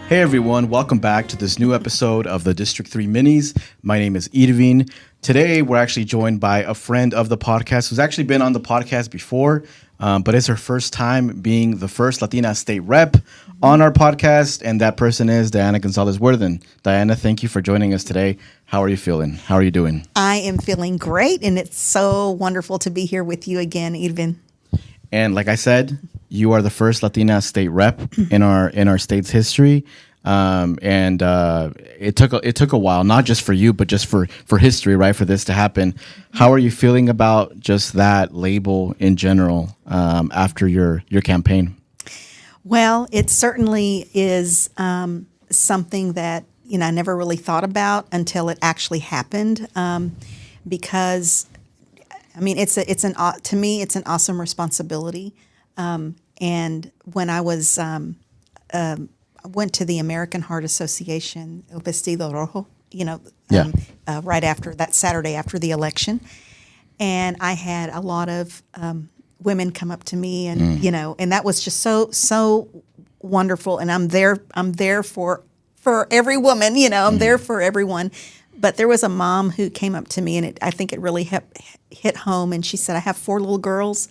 Hey everyone, welcome back to this new episode of the District 3 Minis. My name is Irvin. Today we're actually joined by a friend of the podcast who's actually been on the podcast before, but it's her first time being the first Latina State Rep on our podcast, and that person is Diana Gonzales Worthen. Diana, thank you for joining us today. How are you feeling? How are you doing? I am feeling great, and it's so wonderful to be here with you again, Irvin. And like I said, you are the first Latina State Rep in our state's history. It took a while, not just for you, but just for history, right? For this to happen. How are you feeling about just that label in general after your campaign? Well, it certainly is something that I never really thought about until it actually happened. Because to me it's an awesome responsibility. And when I was I went to the American Heart Association, El Vestido Rojo, right after that Saturday after the election. And I had a lot of women come up to me and, and that was just so wonderful. And I'm there for every woman, I'm there for everyone. But there was a mom who came up to me, and I think it really hit home. And she said, I have 4 little girls,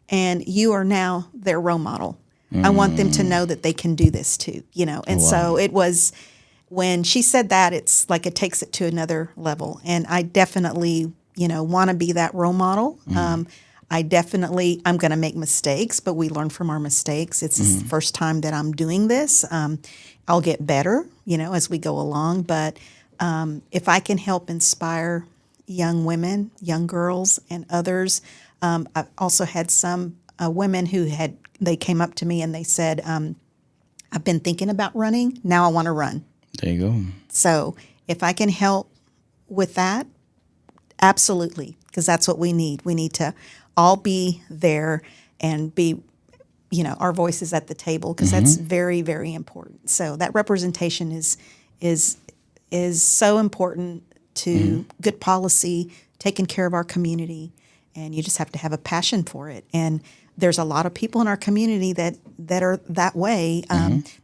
and you are now their role model. I want them to know that they can do this too, And so it was, when she said that, it's like it takes it to another level. And I definitely, want to be that role model. I'm going to make mistakes, but we learn from our mistakes. It's the first time that I'm doing this. I'll get better, as we go along. But if I can help inspire young women, young girls, and others, I've also had some women who they came up to me and they said, I've been thinking about running. Now I want to run. There you go. So if I can help with that, absolutely, because that's what we need. We need to all be there and be, our voices at the table, because that's very, very important. So that representation is so important to good policy, taking care of our community, and you just have to have a passion for it. And there's a lot of people in our community that are that way.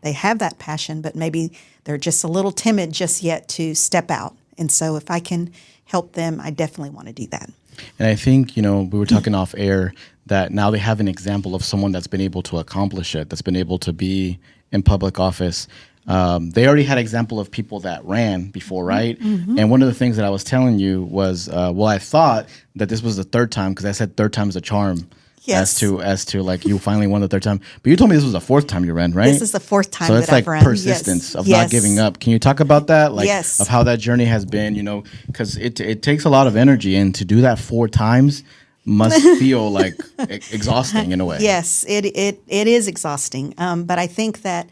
They have that passion, but maybe they're just a little timid just yet to step out. And so if I can help them, I definitely want to do that. And I think, we were talking off air that now they have an example of someone that's been able to accomplish it, that's been able to be in public office. They already had an example of people that ran before, right? And one of the things that I was telling you was, I thought that this was the third time, because I said third time's a charm. Yes. As to like you finally won the third time. But you told me this was the 4th time you ran, right? This is the 4th time that I've run. So it's like persistence of not giving up. Can you talk about that? Like of how that journey has been, because it takes a lot of energy, and to do that 4 times must feel like exhausting in a way. Yes, it is exhausting. But I think that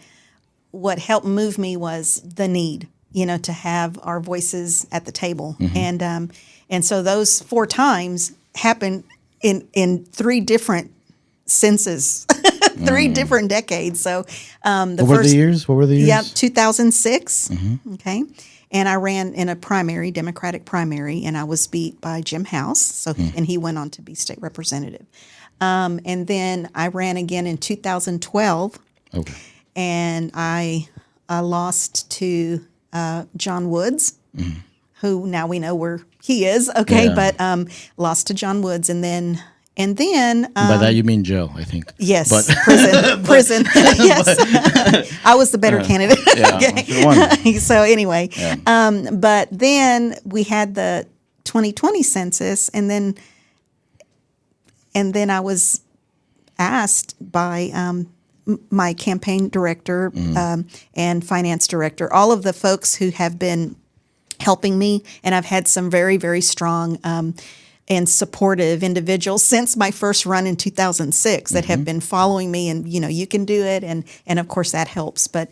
what helped move me was the need, to have our voices at the table. And so those 4 times happened in 3 different senses, 3 different decades. So What were the years? Yeah, 2006. Okay. And I ran in a primary, Democratic primary, and I was beat by Jim House. And he went on to be state representative. And then I ran again in 2012. Okay. And I lost to John Woods, who now we know where he is. Okay, but lost to John Woods, and then by that you mean jail, I think. Yes, but prison. Yes, I was the better candidate. Okay. So anyway, but then we had the 2020 census, and then I was asked by my campaign director and finance director, all of the folks who have been helping me, and I've had some very, very strong and supportive individuals since my first run in 2006 that have been following me, and you can do it, and of course that helps. But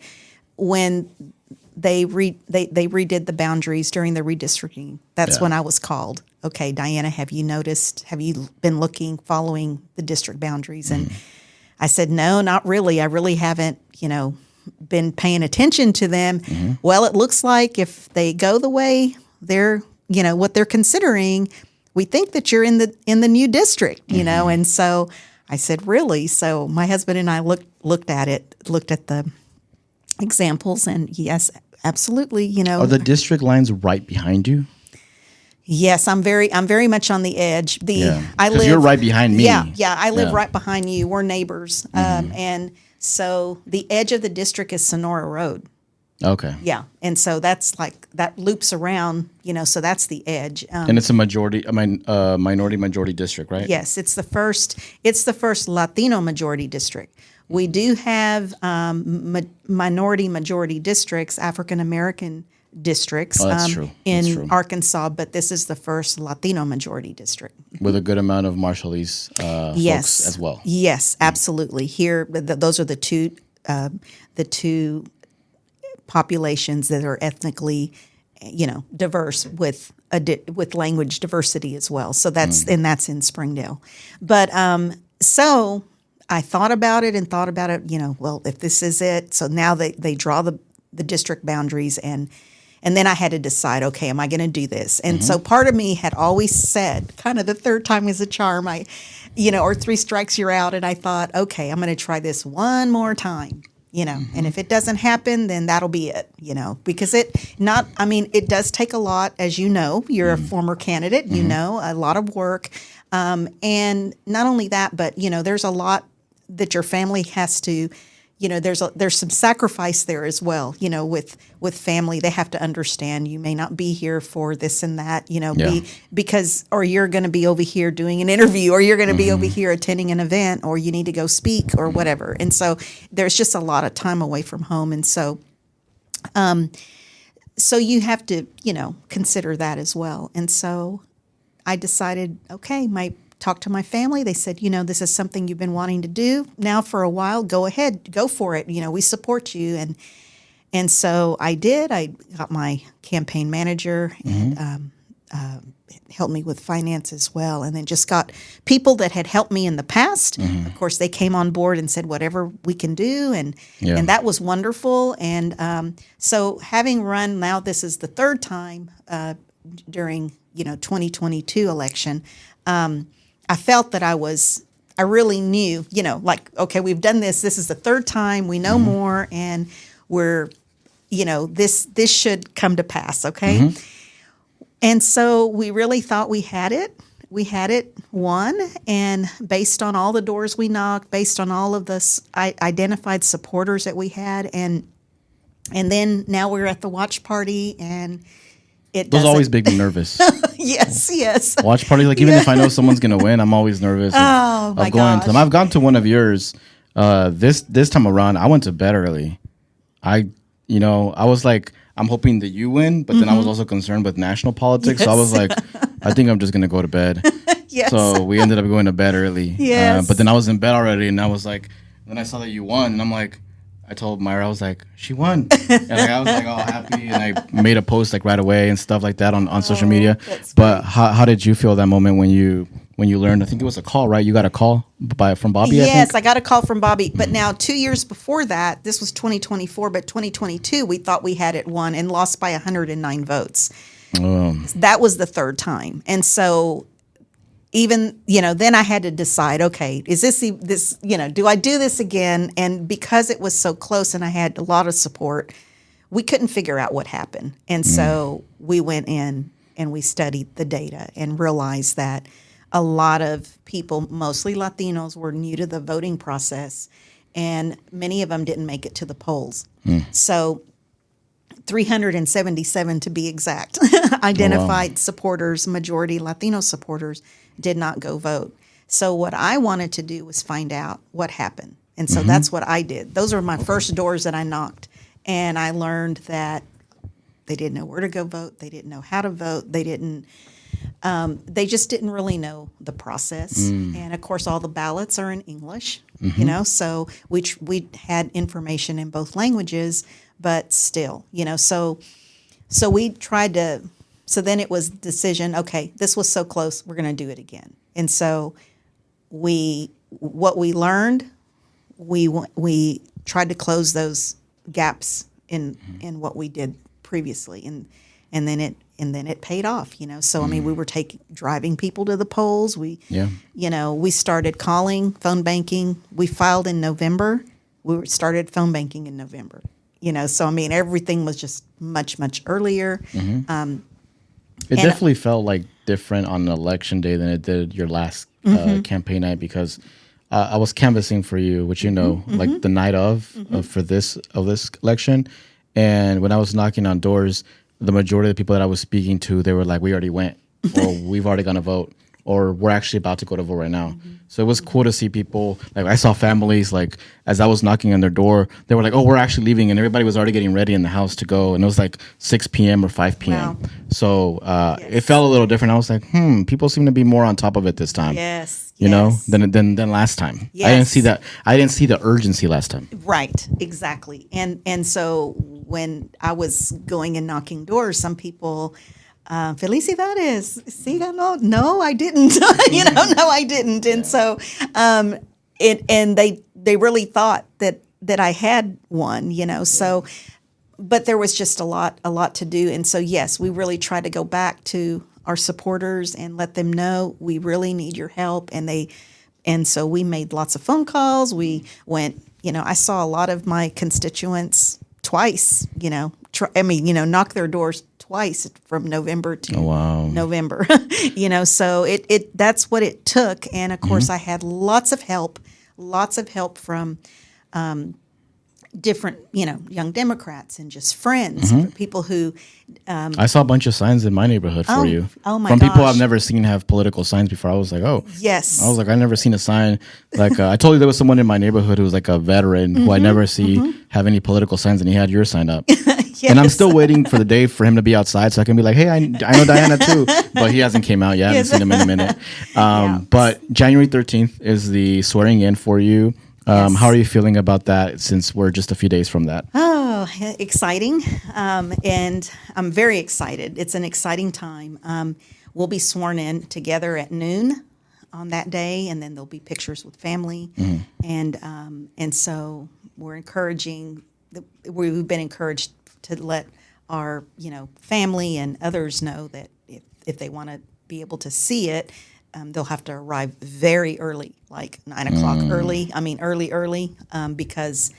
when they redid the boundaries during the redistricting, that's when I was called. Okay, Diana, have you noticed? Have you been following the district boundaries? And I said, no, not really. I really haven't, been paying attention to them. Well, it looks like if they go the way they're, what they're considering, we think that you're in the new district, And so I said, really? So my husband and I looked at the examples. And yes, absolutely. Are the district lines right behind you? Yes, I'm very much on the edge. I live. You're right behind me. Yeah, I live Yeah. right behind you. We're neighbors, and so the edge of the district is Sonora Road. Okay. Yeah, and so that's like that loops around. So that's the edge. And it's a minority majority district, right? Yes, it's the first. It's the first Latino majority district. We do have minority majority districts, African American districts That's true. in That's true. Arkansas, but this is the first Latino majority district. With a good amount of Marshallese Yes, folks as well. Yes, absolutely. Here, those are the two populations that are ethnically, diverse with with language diversity as well. So that's in Springdale. But so I thought about it. Well, if this is it, so now they draw the district boundaries and then I had to decide, okay, am I going to do this? And so part of me had always said, kind of the third time is a charm, or 3 strikes you're out. And I thought, okay, I'm going to try this one more time, and if it doesn't happen, then that'll be it, because it does take a lot, as you know, you're a former candidate, a lot of work. And not only that, but, there's a lot that your family has to, there's some sacrifice there as well, with family. They have to understand you may not be here for this and that, or you're going to be over here doing an interview, or you're going to be over here attending an event, or you need to go speak or whatever. And so there's just a lot of time away from home. And so, so you have to, consider that as well. And so I decided, okay, talked to my family. They said, this is something you've been wanting to do now for a while. Go ahead, go for it. We support you. And so I did. I got my campaign manager and helped me with finance as well. And then just got people that had helped me in the past. Of course, they came on board and said, whatever we can do. And that was wonderful. And so having run now, this is the third time during, 2022 election, I felt that I really knew, okay, we've done this. This is the third time. We know more, and we're, this should come to pass, okay? And so we really thought we had it. We had it won, and based on all the doors we knocked, based on all of the identified supporters that we had, and then now we're at the watch party, and those always make me nervous. Yes. Watch parties, even if I know someone's gonna win, I'm always nervous of going to them. I've gone to one of yours. This time around, I went to bed early. I was like, I'm hoping that you win, but then I was also concerned with national politics. Yes. So I was like, I think I'm just gonna go to bed. Yes. So we ended up going to bed early. Yes. But then I was in bed already, and I was like, then I saw that you won, and I'm like, I told Myra, I was like, she won. And I was like all happy, and I made a post right away and stuff like that on social media. But how did you feel that moment when you learned? I think it was a call, right? You got a call from Bobby. Yes, I got a call from Bobby. But now 2 years before that, this was 2024, but 2022, we thought we had it won and lost by 109 votes. That was the third time, and so. Even, then I had to decide, okay, is this, do I do this again? And because it was so close and I had a lot of support, we couldn't figure out what happened. And so we went in and we studied the data and realized that a lot of people, mostly Latinos, were new to the voting process, and many of them didn't make it to the polls. So 377 to be exact, identified supporters, majority Latino supporters, did not go vote. So what I wanted to do was find out what happened. And so that's what I did. Those were my first doors that I knocked. And I learned that they didn't know where to go vote. They didn't know how to vote. They just didn't really know the process. And of course, all the ballots are in English, so we had information in both languages, but still, so we tried to. So then it was decision, okay, this was so close, we're going to do it again. And so what we learned, we tried to close those gaps in what we did previously, and then it paid off, So I mean, we were driving people to the polls. We started calling, phone banking. We filed in November. We started phone banking in November. So I mean, everything was just much, much earlier. It definitely felt like different on election day than it did your last campaign night, because I was canvassing for you, which like the night of this election, and when I was knocking on doors, the majority of the people that I was speaking to, they were like, "We already went," or "We've already gone to vote," or "We're actually about to go to vote right now." So it was cool to see people. Like, I saw families, like, as I was knocking on their door, they were like, "Oh, we're actually leaving," and everybody was already getting ready in the house to go, and it was like 6 p.m. or 5 p.m. Wow. So it felt a little different. I was like, people seem to be more on top of it this time. Yes. Than last time. Yes. I didn't see that. I didn't see the urgency last time. Right, exactly. And so when I was going and knocking doors, some people, felicidades. Sí, no, I didn't. No, I didn't. And so, they really thought that I had one. So, but there was just a lot to do. And so, yes, we really tried to go back to our supporters and let them know we really need your help. And so we made lots of phone calls. We went, I saw a lot of my constituents twice, knock their doors twice from November to November, so that's what it took. And of course I had lots of help from, different, young Democrats and just friends, people who. I saw a bunch of signs in my neighborhood for you. Oh my From gosh. people I've never seen have political signs before. I was like, oh. Yes. I was like, I've never seen a sign. Like, I told you there was someone in my neighborhood who was like a veteran who I never see have any political signs, and he had your sign up. Yes. And I'm still waiting for the day for him to be outside so I can be like, hey, I know Diana too. But he hasn't came out yet. I haven't seen him in a minute. But January 13th is the swearing in for you. Yes. How are you feeling about that, since we're just a few days from that? Oh, exciting. And I'm very excited. It's an exciting time. We'll be sworn in together at noon on that day, and then there'll be pictures with family. And so we've been encouraged to let our, family and others know that if they want to be able to see it, they'll have to arrive very early, like 9 o'clock early, because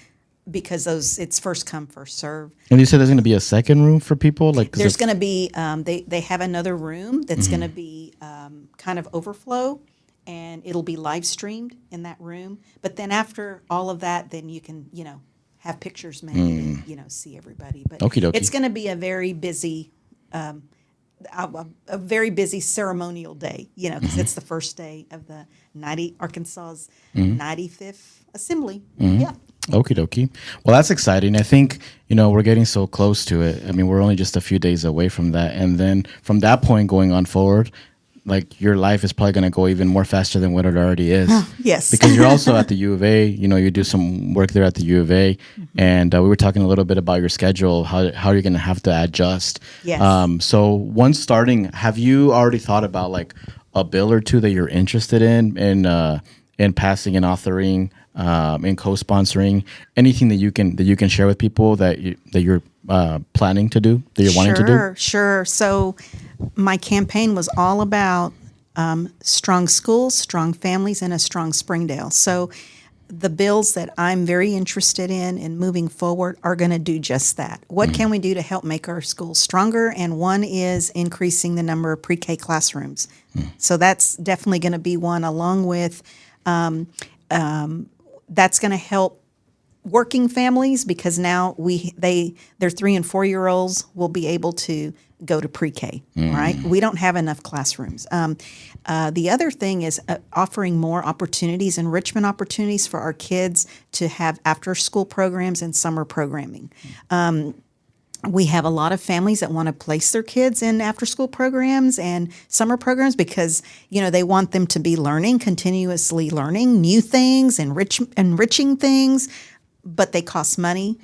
it's first come, first serve. And you said there's going to be a second room for people? There's going to be, they have another room that's going to be kind of overflow, and it'll be live streamed in that room. But then after all of that, then you can, have pictures made and, see everybody. But Okie dokie. It's going to be a very busy a very busy ceremonial day, because it's the first day of the Arkansas's 95th Assembly. Yeah. Okie dokie. Well, that's exciting. I think, we're getting so close to it. I mean, we're only just a few days away from that. And then from that point going on forward, like, your life is probably going to go even more faster than what it already is. Yes. Because you're also at the U of A, you do some work there at the U of A. And we were talking a little bit about your schedule, how you're going to have to adjust. Yes. So once starting, have you already thought about like a bill or two that you're interested in passing and authoring, in co-sponsoring, anything that you can share with people that you're planning to do, that you're wanting to do? Sure. So my campaign was all about strong schools, strong families, and a strong Springdale. So the bills that I'm very interested in moving forward are going to do just that. What can we do to help make our schools stronger? And one is increasing the number of pre-K classrooms. So that's definitely going to be one, along with that's going to help working families, because now their 3 and 4 year olds will be able to go to pre-K, right? We don't have enough classrooms. The other thing is offering more opportunities, enrichment opportunities for our kids to have after-school programs and summer programming. We have a lot of families that want to place their kids in after-school programs and summer programs because, they want them to be continuously learning new things, enriching things, but they cost money,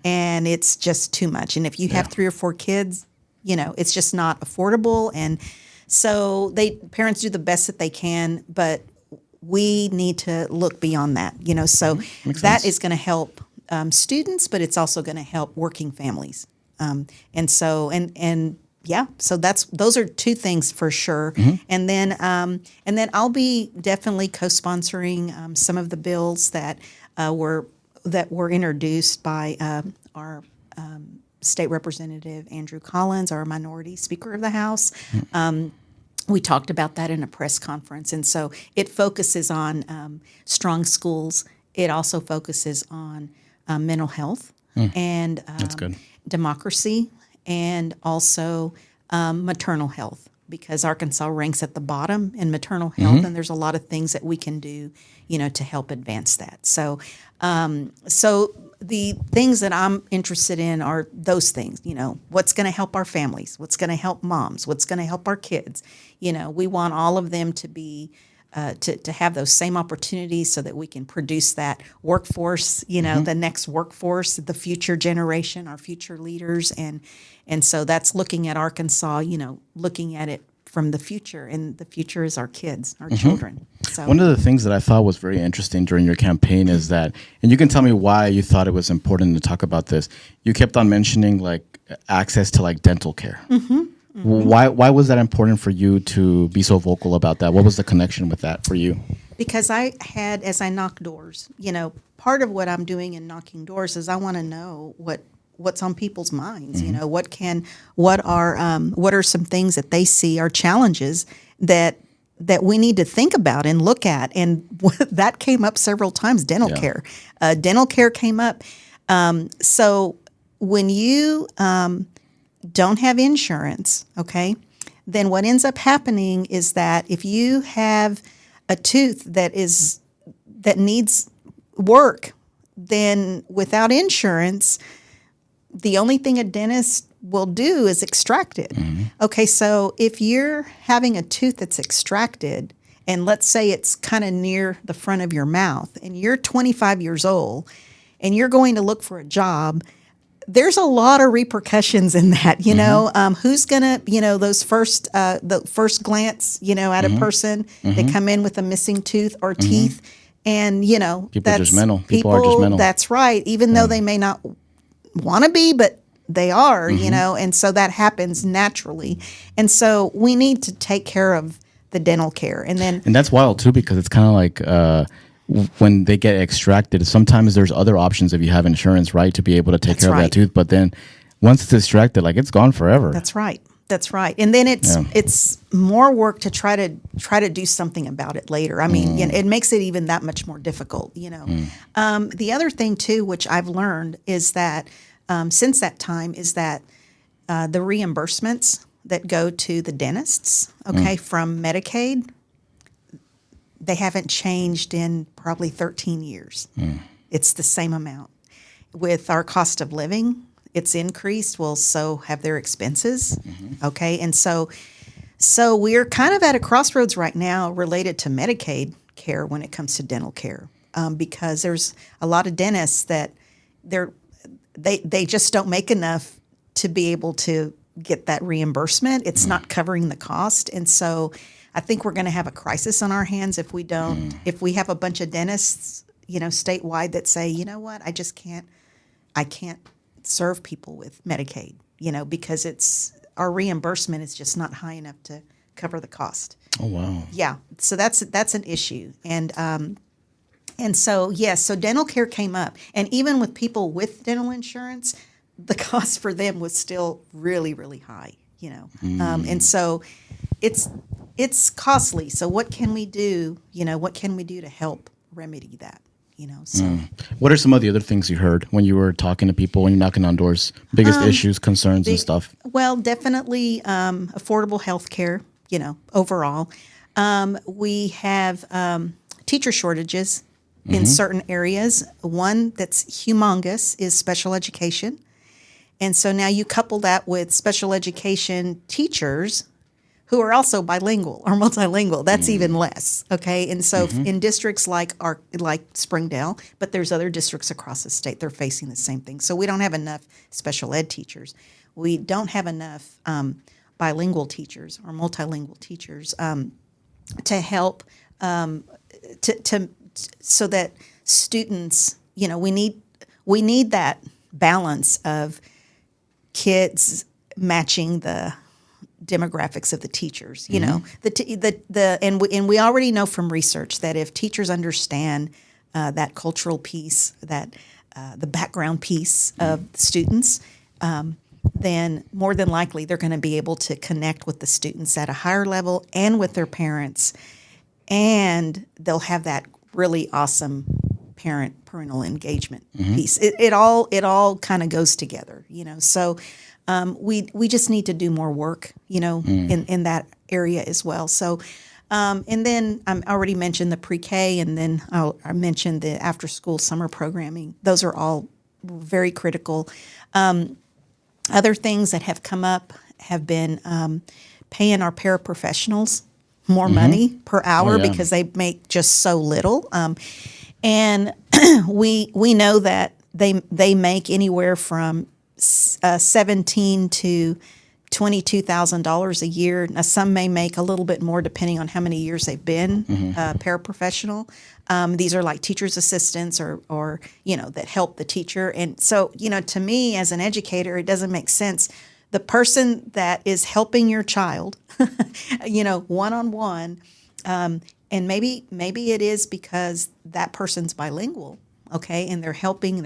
and it's just too much. And if you have 3 or 4 kids, it's just not affordable. And so parents do the best that they can, but we need to look beyond that, so that is going to help students, but it's also going to help working families. So those are 2 things for sure. And then I'll be definitely co-sponsoring some of the bills that were introduced by our State Representative Andrew Collins, our minority Speaker of the House. We talked about that in a press conference. And so it focuses on strong schools. It also focuses on mental health and That's good. democracy, and also maternal health, because Arkansas ranks at the bottom in maternal health, and there's a lot of things that we can do, to help advance that. So, so the things that I'm interested in are those things. What's going to help our families? What's going to help moms? What's going to help our kids? We want all of them to be to have those same opportunities so that we can produce that workforce, the next workforce, the future generation, our future leaders. And so that's looking at Arkansas, looking at it from the future, and the future is our kids, our children. So one of the things that I thought was very interesting during your campaign is that, and you can tell me why you thought it was important to talk about this, you kept on mentioning access to dental care. Why was that important for you to be so vocal about that? What was the connection with that for you? Because as I knock doors, part of what I'm doing in knocking doors is I want to know what's on people's minds. What are some things that they see are challenges that we need to think about and look at. And that came up several times. Dental care. Dental care came up. So when you don't have insurance, okay, then what ends up happening is that if you have a tooth that needs work, then without insurance, the only thing a dentist will do is extract it. Okay, so if you're having a tooth that's extracted, and let's say it's kind of near the front of your mouth, and you're 25 years old, and you're going to look for a job, there's a lot of repercussions in that, who's gonna, the first glance, at a person, they come in with a missing tooth or teeth, and People are judgmental. That's right, even though they may not want to be, but they are, and so that happens naturally, and so we need to take care of the dental care, and that's wild too, because it's kind of like. When they get extracted, sometimes there's other options if you have insurance, right, to be able to take care of that tooth. But then once it's extracted, it's gone forever. That's right. And then it's more work to try to do something about it later. I mean, it makes it even that much more difficult. The other thing too, which I've learned, is that since that time, is that the reimbursements that go to the dentists, from Medicaid, they haven't changed in probably 13 years. It's the same amount. With our cost of living, it's increased. Well, so have their expenses. Okay, and so we're kind of at a crossroads right now related to Medicaid care when it comes to dental care, because there's a lot of dentists that they just don't make enough to be able to get that reimbursement. It's not covering the cost, and so I think we're going to have a crisis on our hands if we don't. If we have a bunch of dentists, statewide, that say, you know what, I can't serve people with Medicaid, because our reimbursement is just not high enough to cover the cost. Oh wow. Yeah, so that's an issue, and so so dental care came up, and even with people with dental insurance, the cost for them was still really, really high. And so it's costly. So what can we do? What can we do to help remedy that? So what are some of the other things you heard when you were talking to people, when you're knocking on doors? Biggest issues, concerns, and stuff. Well, definitely affordable health care. Overall, we have teacher shortages in certain areas. One that's humongous is special education, and so now you couple that with special education teachers who are also bilingual or multilingual. That's even less, okay? And so in districts like Springdale, but there's other districts across the state, they're facing the same thing. So we don't have enough special ed teachers. We don't have enough bilingual teachers or multilingual teachers to help so that students, we need that balance of kids matching the demographics of the teachers, and we already know from research that if teachers understand that cultural piece, that the background piece of the students, then more than likely they're going to be able to connect with the students at a higher level and with their parents, and they'll have that really awesome parental engagement piece. It all kind of goes together, So we just need to do more work, in that area as well. So. And then I already mentioned the pre-K, and then I mentioned the after-school summer programming. Those are all very critical. Other things that have come up have been paying our paraprofessionals more money per hour because they make just so little. And we know that they make anywhere from $17,000 to $22,000 a year. Now, some may make a little bit more depending on how many years they've been paraprofessional. These are like teacher's assistants or that help the teacher. And so, to me as an educator, it doesn't make sense. The person that is helping your child, one-on-one, and maybe it is because that person's bilingual, okay, and they're helping,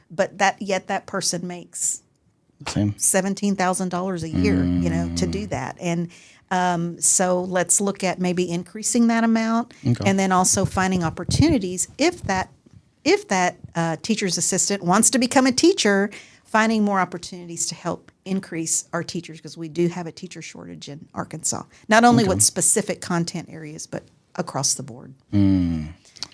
but that person makes same $17,000 a year, to do that. And so let's look at maybe increasing that amount, and then also finding opportunities if that teacher's assistant wants to become a teacher, finding more opportunities to help increase our teachers, because we do have a teacher shortage in Arkansas, not only with specific content areas, but across the board.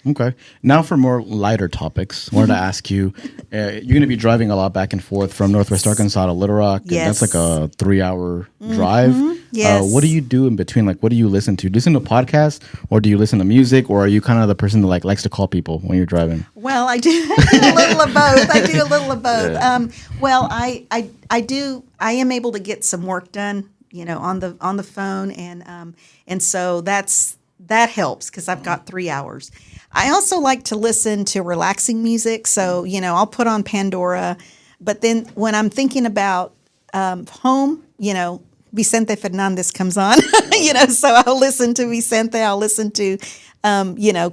Okay. Now for more lighter topics, I wanted to ask you, you're going to be driving a lot back and forth from Northwest Arkansas to Little Rock. Yes. That's like a 3-hour drive. Yes. What do you do in between? Like, what do you listen to? Do you listen to podcasts, or do you listen to music, or are you kind of the person that likes to call people when you're driving? Well, I do a little of both. Yeah. Well, I am able to get some work done, on the phone, and so that helps because I've got 3 hours. I also like to listen to relaxing music. So, I'll put on Pandora. But then when I'm thinking about home, Vicente Fernandez comes on, so I'll listen to Vicente. I'll listen to,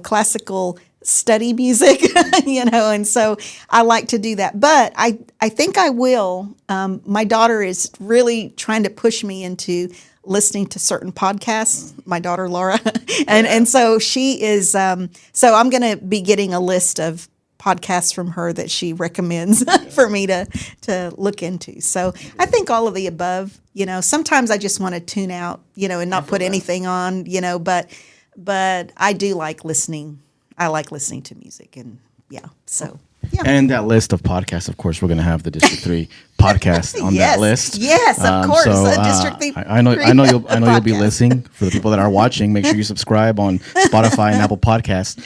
classical study music, and so I like to do that. But I think I will. My daughter is really trying to push me into listening to certain podcasts, my daughter Laura, and so she is. So I'm going to be getting a list of podcasts from her that she recommends for me to look into. So I think all of the above. Sometimes I just want to tune out, and not put anything on, but I do like listening. I like listening to music, and so. Yeah. And that list of podcasts, of course, we're going to have the District 3 podcast on yes. that list. Yes, of course. District 3. I know you'll be listening. For the people that are watching, make sure you subscribe on Spotify and Apple Podcasts.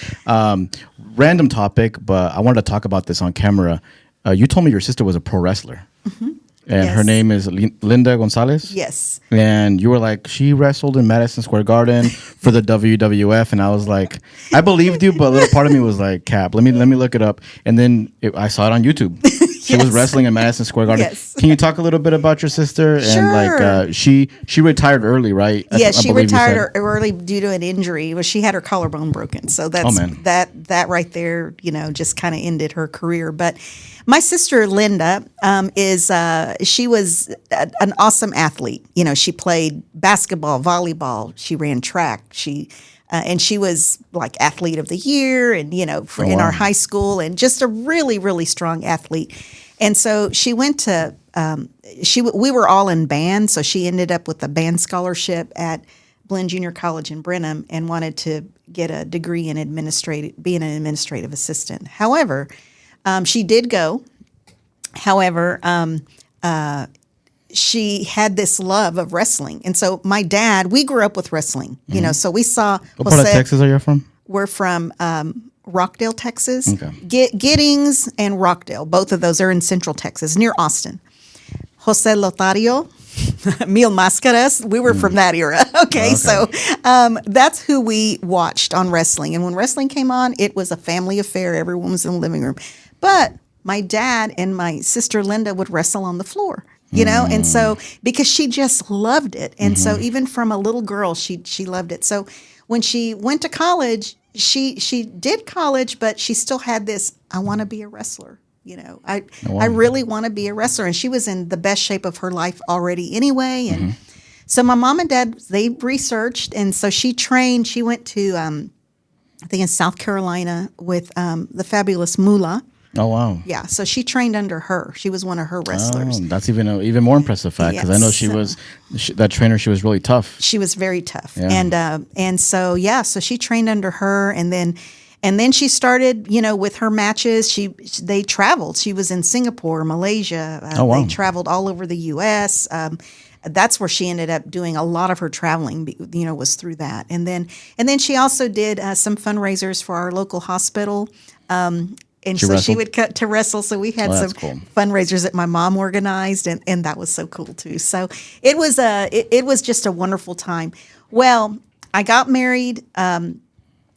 Random topic, but I wanted to talk about this on camera. You told me your sister was a pro wrestler. Mm-hmm. And her name is Linda Gonzales? Yes. And you were like, she wrestled in Madison Square Garden for the WWF. And I was like, I believed you, but a little part of me was like, Cap, let me look it up. And then I saw it on YouTube. She was wrestling in Madison Square Garden. Yes. Can you talk a little bit about your sister? Sure. And she retired early, right? Yes, she retired early due to an injury. Well, she had her collarbone broken. So that's that right there, just kind of ended her career. But my sister Linda she was an awesome athlete. She played basketball, volleyball. She ran track. And she was like athlete of the year, and in our high school, and just a really, really strong athlete. And so she went to we were all in band, so she ended up with a band scholarship at Blinn Junior College in Brenham, and wanted to get a degree in being an administrative assistant. However, she did go. However, she had this love of wrestling. And so my dad, we grew up with wrestling, so we saw. What part of Texas are you from? We're from Rockdale, Texas. Okay. Giddings and Rockdale, both of those are in central Texas, near Austin. Jose Lotario, Mil Máscaras, we were from that era. Okay. So that's who we watched on wrestling. And when wrestling came on, it was a family affair. Everyone was in the living room. But my dad and my sister Linda would wrestle on the floor. And so because she just loved it. And so even from a little girl, she loved it. So when she went to college, she did college, but she still had this, I want to be a wrestler. I wow. I really want to be a wrestler. And she was in the best shape of her life already anyway. And so my mom and dad, they researched. And so she trained. She went to, I think in South Carolina with the fabulous Moolah. Oh, wow. Yeah. So she trained under her. She was one of her wrestlers. Oh, that's even more impressive fact, because I know she was, that trainer, she was really tough. She was very tough. Yeah. And so, so she trained under her. And then she started, with her matches. They traveled. She was in Singapore, Malaysia. Oh, wow. They traveled all over the U.S. That's where she ended up doing a lot of her traveling. Was through that. And then she also did some fundraisers for our local hospital. And so she would cut to wrestle. So we had some fundraisers that my mom organized, and that was so cool too. So it was just a wonderful time. Well, I got married. I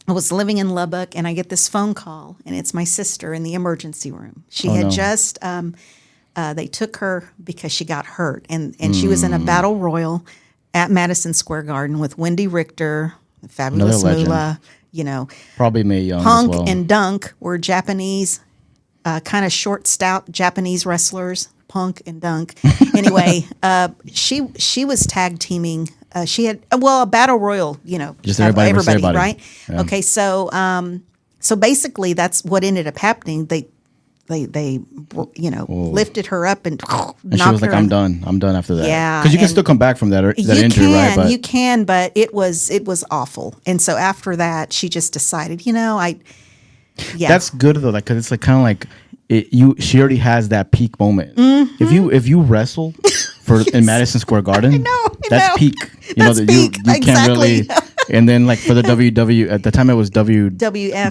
was living in Lubbock, and I get this phone call, and it's my sister in the emergency room. She had just they took her because she got hurt, and she was in a battle royal at Madison Square Garden with Wendy Richter, the fabulous Moolah. Probably Mae Young Punk as well. and Dunk were Japanese, kind of short, stout Japanese wrestlers. Punk and Dunk. Anyway, she was tag teaming. She had a battle royal. Just everybody versus everybody, right? Yeah. Okay, so basically that's what ended up happening. They lifted her up and she was like, I'm done after that. Yeah, because you can still come back from that injury, right? But you can, but it was awful. And so after that, she just decided, That's good though, because it's like kind of like she already has that peak moment. Mm-hmm. If you wrestle in Madison Square Garden, that's peak. That's peak. You can't really. And then like for the at the time it was WWF.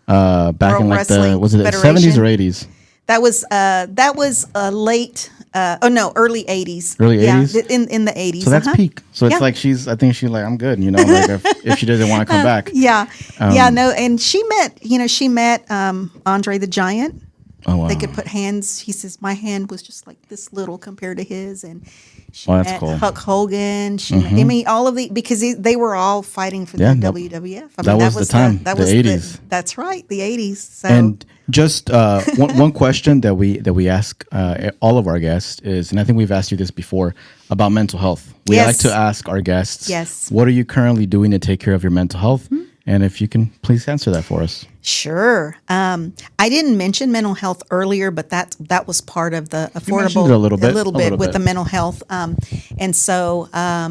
Back World in like Wrestling was it the Federation. 70s or 80s? That was late. Early 80s. Early 80s? Yeah, in the 80s. So that's peak. So it's like I think she's like, I'm good, like if she doesn't want to come back. Yeah. And she met Andre the Giant. Oh, wow. They could put hands. He says, my hand was just like this little compared to his. And she that's met cool. Hulk Hogan. All of because they were all fighting for the WWF. That was the time, the 80s. That's right, the 80s. So. And just one question that we ask all of our guests is, and I think we've asked you this before, about mental health. We like to ask our guests, what are you currently doing to take care of your mental health? Mm-hmm. And if you can please answer that for us. Sure. I didn't mention mental health earlier, but that was part of the affordable a little bit with the mental health. And so,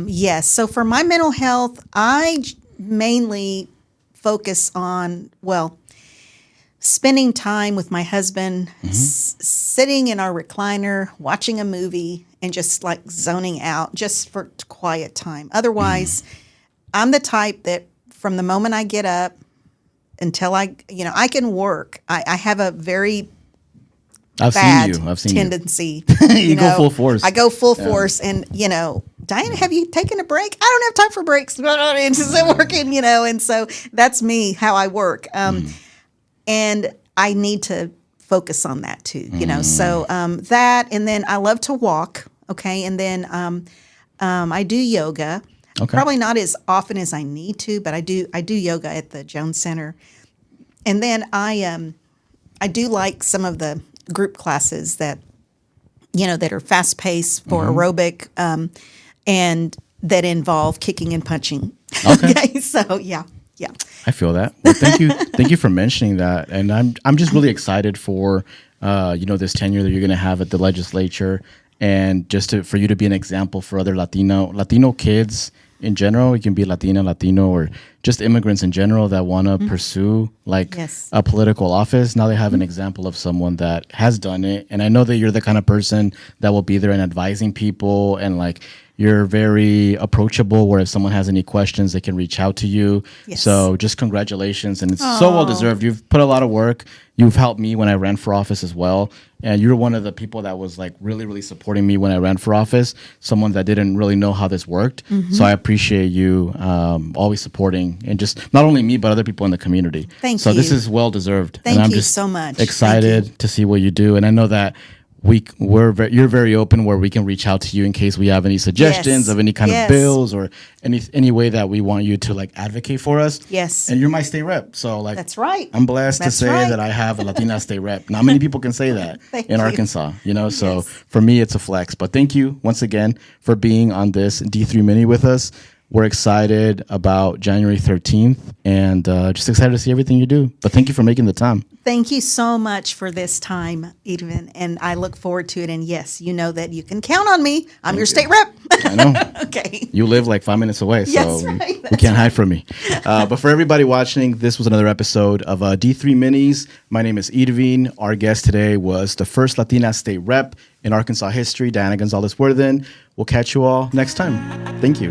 yes. So for my mental health, I mainly focus on, spending time with my husband, sitting in our recliner, watching a movie, and just like zoning out just for quiet time. Otherwise, I'm the type that from the moment I get up until I can work. I have a very bad tendency. You go full force. I go full force, and Diana, have you taken a break? I don't have time for breaks. It's just working, and so that's me, how I work. And I need to focus on that too, So that, and then I love to walk. Okay, and then I do yoga. Okay. Probably not as often as I need to, but I do yoga at the Jones Center. And then I do like some of the group classes that are fast paced for aerobic and that involve kicking and punching. Okay. So yeah. I feel that. Well, thank you for mentioning that, and I'm just really excited for this tenure that you're going to have at the legislature, and just for you to be an example for other Latino kids in general. You can be Latino, or just immigrants in general that want to pursue a political office. Now they have an example of someone that has done it. And I know that you're the kind of person that will be there and advising people, and you're very approachable, where if someone has any questions, they can reach out to you. Yes. So just congratulations. And it's so well deserved. You've put a lot of work. You've helped me when I ran for office as well. And you're one of the people that was really, really supporting me when I ran for office, someone that didn't really know how this worked. So I appreciate you always supporting, and just not only me, but other people in the community. Thank you. So this is well deserved. Thank and I'm you just so much. excited to see what you do. And I know that you're very open where we can reach out to you in case we have any suggestions Yes. of any kind Yes. of bills or any way that we want you to like advocate for us. Yes. And you're my state rep, so like That's right. I'm blessed That's to say right. that I have a Latina state rep. Not many people can say that Thank in you. Arkansas, you know. So Yes. for me, it's a flex. But thank you once again for being on this D3 mini with us. We're excited about January 13th and just excited to see everything you do. But thank you for making the time. Thank you so much for this time, Irvin, and I look forward to it. And yes, you know that you can count on me. I'm your state rep. I know. Okay. You live like 5 minutes away, so That's right. you can't hide from me. But for everybody watching, this was another episode of D3 Minis. My name is Irvin. Our guest today was the first Latina state rep in Arkansas history, Diana Gonzales Worthen. We'll catch you all next time. Thank you.